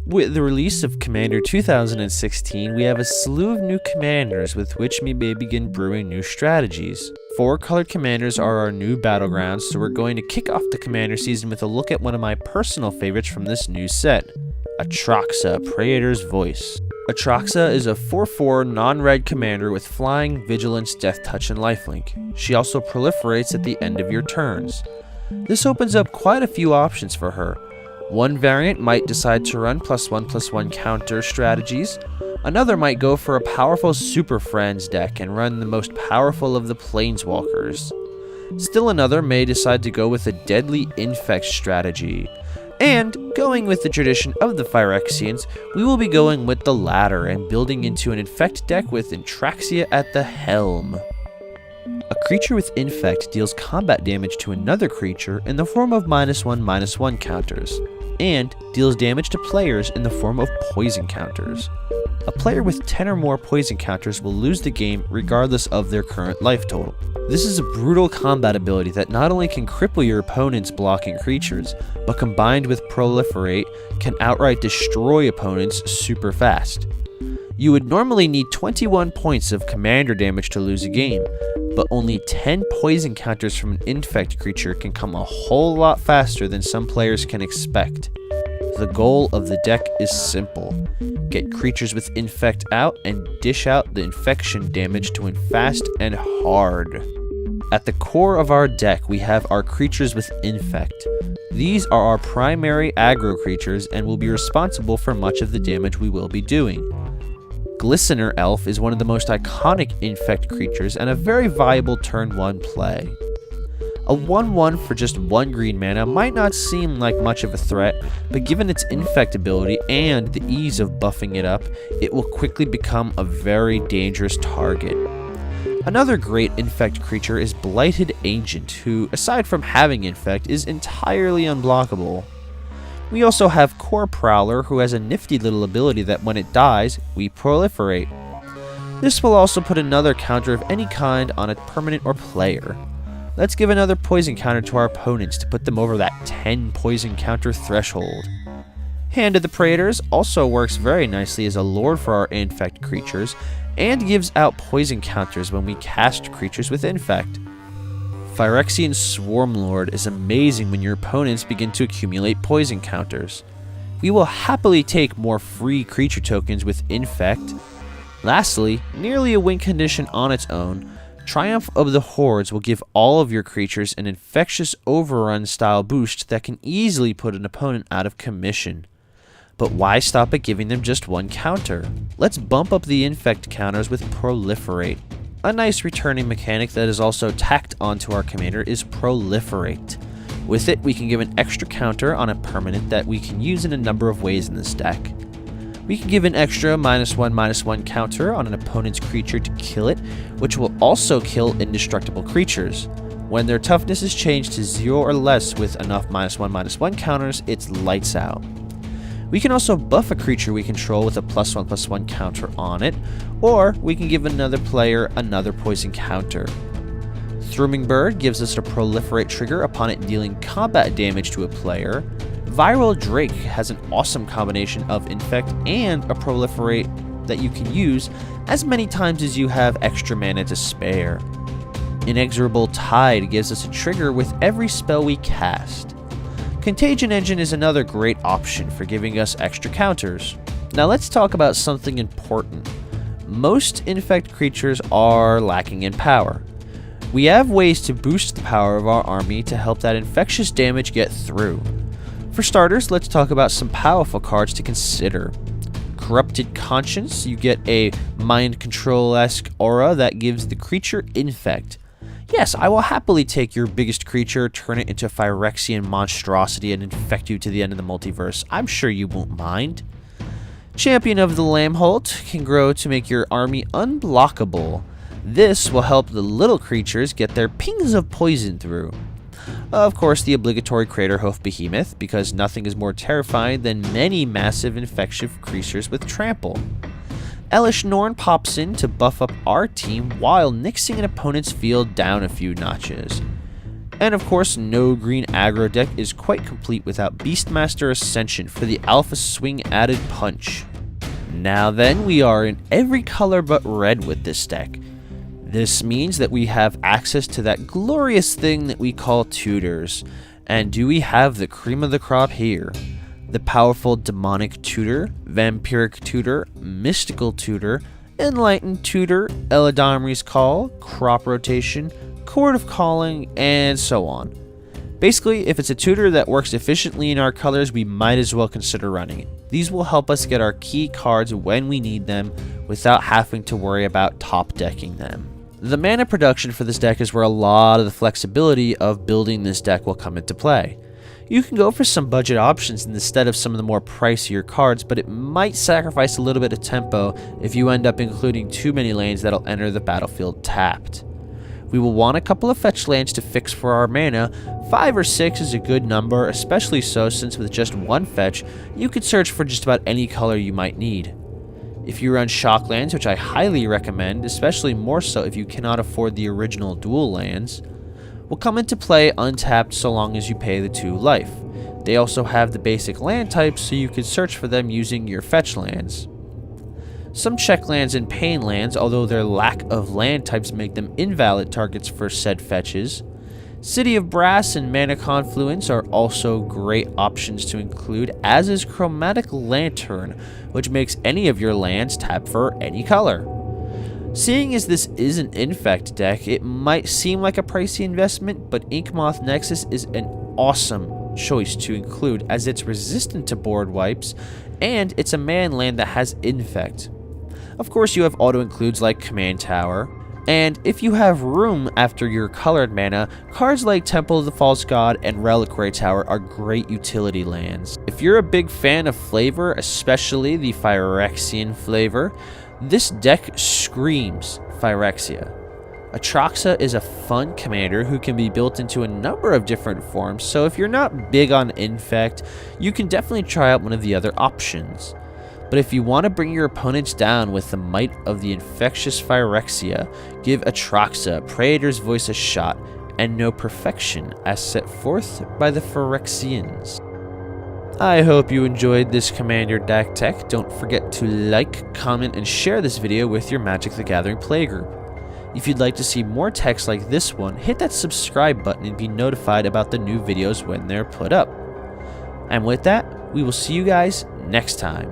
With the release of Commander 2016, we have a slew of new commanders with which we may begin brewing new strategies. 4 colored commanders are our new battlegrounds, so we're going to kick off the commander season with a look at one of my personal favorites from this new set, Atraxa, Praetor's Voice. Atraxa is a 4/4 non-red commander with flying, vigilance, death touch, and lifelink. She also proliferates at the end of your turns. This opens up quite a few options for her. One variant might decide to run +1/+1 counter strategies. Another might go for a powerful Super Friends deck and run the most powerful of the Planeswalkers. Still another may decide to go with a deadly Infect strategy. And, going with the tradition of the Phyrexians, we will be going with the latter and building into an Infect deck with Atraxa at the helm. A creature with Infect deals combat damage to another creature in the form of -1/-1 counters, and deals damage to players in the form of poison counters. A player with 10 or more poison counters will lose the game regardless of their current life total. This is a brutal combat ability that not only can cripple your opponent's blocking creatures, but combined with proliferate, can outright destroy opponents super fast. You would normally need 21 points of commander damage to lose a game, but only 10 poison counters from an Infect creature can come a whole lot faster than some players can expect. The goal of the deck is simple. Get creatures with Infect out and dish out the infection damage to win fast and hard. At the core of our deck, we have our creatures with Infect. These are our primary aggro creatures and will be responsible for much of the damage we will be doing. Glistener Elf is one of the most iconic Infect creatures and a very viable turn 1 play. A 1/1 for just 1 green mana might not seem like much of a threat, but given its Infect ability and the ease of buffing it up, it will quickly become a very dangerous target. Another great Infect creature is Blighted Agent, who, aside from having Infect, is entirely unblockable. We also have Core Prowler, who has a nifty little ability that when it dies, we proliferate. This will also put another counter of any kind on a permanent or player. Let's give another poison counter to our opponents to put them over that 10 poison counter threshold. Hand of the Praetors also works very nicely as a lord for our Infect creatures, and gives out poison counters when we cast creatures with Infect. Phyrexian Swarmlord is amazing when your opponents begin to accumulate poison counters. We will happily take more free creature tokens with Infect. Lastly, nearly a win condition on its own, Triumph of the Hordes will give all of your creatures an infectious overrun style boost that can easily put an opponent out of commission. But why stop at giving them just 1 counter? Let's bump up the Infect counters with Proliferate. A nice returning mechanic that is also tacked onto our commander is Proliferate. With it, we can give an extra counter on a permanent that we can use in a number of ways in this deck. We can give an extra -1/-1 counter on an opponent's creature to kill it, which will also kill indestructible creatures. When their toughness is changed to 0 or less with enough -1/-1 counters, it's lights out. We can also buff a creature we control with a +1/+1 counter on it, or we can give another player another poison counter. Thrumming Bird gives us a proliferate trigger upon it dealing combat damage to a player. Viral Drake has an awesome combination of Infect and a proliferate that you can use as many times as you have extra mana to spare. Inexorable Tide gives us a trigger with every spell we cast. Contagion Engine is another great option for giving us extra counters. Now let's talk about something important. Most Infect creatures are lacking in power. We have ways to boost the power of our army to help that infectious damage get through. For starters, let's talk about some powerful cards to consider. Corrupted Conscience, you get a mind control-esque aura that gives the creature Infect. Yes, I will happily take your biggest creature, turn it into a Phyrexian monstrosity, and infect you to the end of the multiverse. I'm sure you won't mind. Champion of the Lambholt can grow to make your army unblockable. This will help the little creatures get their pings of poison through. Of course, the obligatory Craterhoof Behemoth, because nothing is more terrifying than many massive infectious creatures with trample. Elish Norn pops in to buff up our team while nixing an opponent's field down a few notches. And of course, no green aggro deck is quite complete without Beastmaster Ascension for the alpha swing added punch. Now then, we are in every color but red with this deck. This means that we have access to that glorious thing that we call tutors. And do we have the cream of the crop here? The powerful demonic tutor, vampiric tutor, mystical tutor, enlightened tutor, Eladamri's Call, crop rotation, Chord of Calling, and so on. Basically, if it's a tutor that works efficiently in our colors, we might as well consider running it. These will help us get our key cards when we need them without having to worry about top decking them. The mana production for this deck is where a lot of the flexibility of building this deck will come into play. You can go for some budget options instead of some of the more pricier cards, but it might sacrifice a little bit of tempo if you end up including too many lands that'll enter the battlefield tapped. We will want a couple of fetch lands to fix for our mana. 5 or 6 is a good number, especially so since with just one fetch, you could search for just about any color you might need. If you run shock lands, which I highly recommend, especially more so if you cannot afford the original dual lands, will come into play untapped so long as you pay the 2 life. They also have the basic land types, so you could search for them using your fetch lands. Some check lands and pain lands, although their lack of land types make them invalid targets for said fetches. City of Brass and Mana Confluence are also great options to include, as is Chromatic Lantern, which makes any of your lands tap for any color. Seeing as this is an Infect deck, it might seem like a pricey investment, but Inkmoth Nexus is an awesome choice to include as it's resistant to board wipes, and it's a man land that has Infect. Of course, you have auto-includes like Command Tower, and if you have room after your colored mana, cards like Temple of the False God and Reliquary Tower are great utility lands. If you're a big fan of flavor, especially the Phyrexian flavor, this deck screams Phyrexia. Atraxa is a fun commander who can be built into a number of different forms, so if you're not big on Infect, you can definitely try out one of the other options. But if you want to bring your opponents down with the might of the infectious Phyrexia, give Atraxa, Praetor's Voice a shot, and know perfection as set forth by the Phyrexians. I hope you enjoyed this Commander deck tech. Don't forget to like, comment, and share this video with your Magic the Gathering Playgroup. If you'd like to see more techs like this one, hit that subscribe button and be notified about the new videos when they're put up. And with that, we will see you guys next time.